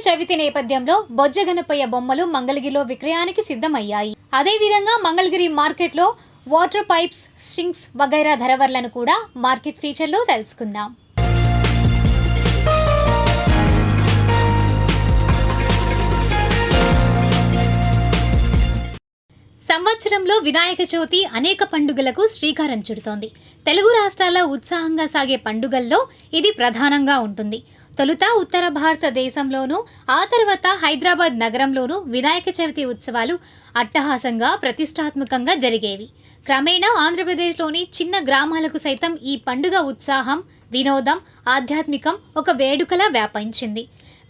చవితి నేపథ్యంలో బొజ్జగనపయ్య బొమ్మలు మంగళగిరిలో విక్రయానికి సిద్ధమయ్యాయి. అదేవిధంగా మంగళగిరి మార్కెట్లో వాటర్ పైప్స్, స్ట్రింగ్స్ వగైరా ధరవర్లను కూడా మార్కెట్ ఫీచర్లో తెలుసుకుందాం. సంవత్సరంలో వినాయక చవితి అనేక పండుగలకు శ్రీకారం చుడుతోంది. తెలుగు రాష్ట్రాల ఉత్సాహంగా సాగే పండుగల్లో ఇది ప్రధానంగా ఉంటుంది. తొలుత ఉత్తర భారతదేశంలోనూ ఆ తర్వాత హైదరాబాద్ నగరంలోనూ వినాయక చవితి ఉత్సవాలు అట్టహాసంగా ప్రతిష్టాత్మకంగా జరిగేవి. క్రమేణా ఆంధ్రప్రదేశ్లోని చిన్న గ్రామాలకు సైతం ఈ పండుగ ఉత్సాహం, వినోదం, ఆధ్యాత్మికం ఒక వేడుకలా వ్యాపించింది.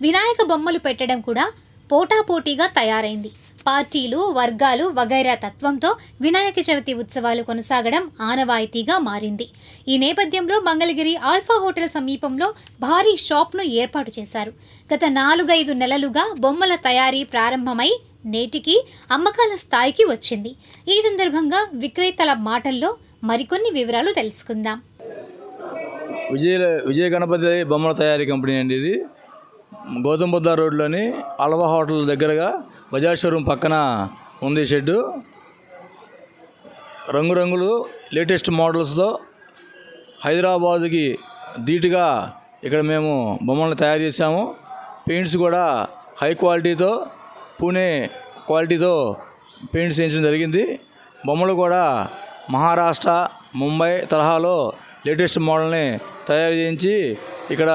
వినాయక బొమ్మలు పెట్టడం కూడా పోటాపోటీగా తయారైంది. పార్టీలు, వర్గాలు వగైరా తత్వంతో వినాయక చవితి ఉత్సవాలు కొనసాగడం ఆనవాయితీగా మారింది. ఈ నేపథ్యంలో మంగళగిరి ఆల్ఫా హోటల్ సమీపంలో భారీ షాప్ను ఏర్పాటు చేశారు. గత 4-5 నెలలుగా బొమ్మల తయారీ ప్రారంభమై నేటికి అమ్మకాల స్థాయికి వచ్చింది. ఈ సందర్భంగా విక్రేతల మాటల్లో మరికొన్ని వివరాలు తెలుసుకుందాం. విజయ గణపతి బొమ్మల తయారీ కంపెనీ అండి. ఇది గౌతమ్ బుద్ధ రోడ్లోని ఆల్ఫా హోటల్ దగ్గరగా బజాజ్ షోరూమ్ పక్కన ఉంది షెడ్డు. రంగురంగులు లేటెస్ట్ మోడల్స్తో హైదరాబాదుకి ధీటుగా ఇక్కడ మేము బొమ్మలను తయారు చేసాము. పెయింట్స్ కూడా హై క్వాలిటీతో, పూణే క్వాలిటీతో పెయింట్స్ వేయించడం జరిగింది. బొమ్మలు కూడా మహారాష్ట్ర, ముంబై తరహాలో లేటెస్ట్ మోడల్ని తయారు చేయించి ఇక్కడ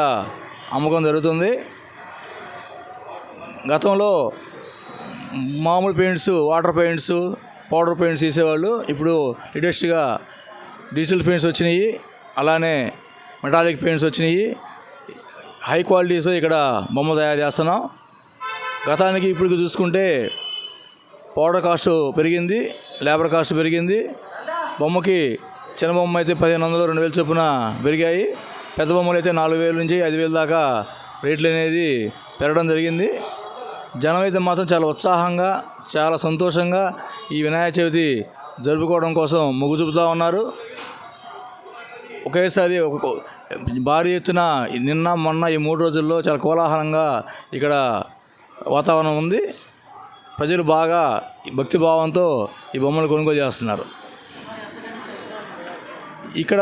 అమ్మకం జరుగుతుంది. గతంలో మామూలు paints, water paints, powder paints తీసేవాళ్ళు. ఇప్పుడు లేటెస్ట్గా డిజిటల్ పెయింట్స్ వచ్చినాయి, అలానే మెటాలిక్ పెయింట్స్ వచ్చినాయి. హై క్వాలిటీస్ ఇక్కడ బొమ్మ తయారు చేస్తున్నాం. గతానికి ఇప్పుడు చూసుకుంటే పౌడర్ కాస్ట్ పెరిగింది, లేబర్ కాస్ట్ పెరిగింది. బొమ్మకి చిన్న బొమ్మ అయితే 1500, 2000 చొప్పున పెరిగాయి. పెద్ద బొమ్మలు అయితే 4000 నుంచి 5000 దాకా రేట్లు అనేది పెరగడం జరిగింది. జనం అయితే మాత్రం చాలా ఉత్సాహంగా, చాలా సంతోషంగా ఈ వినాయక చవితి జరుపుకోవడం కోసం మొగ్గు చూపుతూ ఉన్నారు. ఒకేసారి భారీ ఎత్తున నిన్న మొన్న ఈ 3 రోజుల్లో చాలా కోలాహలంగా ఇక్కడ వాతావరణం ఉంది. ప్రజలు బాగా భక్తిభావంతో ఈ బొమ్మలు కొనుగోలు చేస్తున్నారు. ఇక్కడ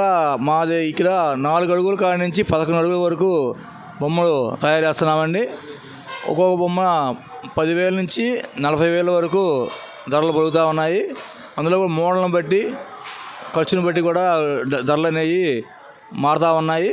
4 అడుగుల కాడి నుంచి 11 అడుగుల వరకు బొమ్మలు తయారు చేస్తున్నామండి. ఒక్కొక్క బొమ్మ 10,000 నుంచి 40,000 వరకు ధరలు పెరుగుతూ ఉన్నాయి. అందులో కూడా మోడల్ని బట్టి, ఖర్చుని బట్టి కూడా ధరలు అనేవి మారుతూ ఉన్నాయి.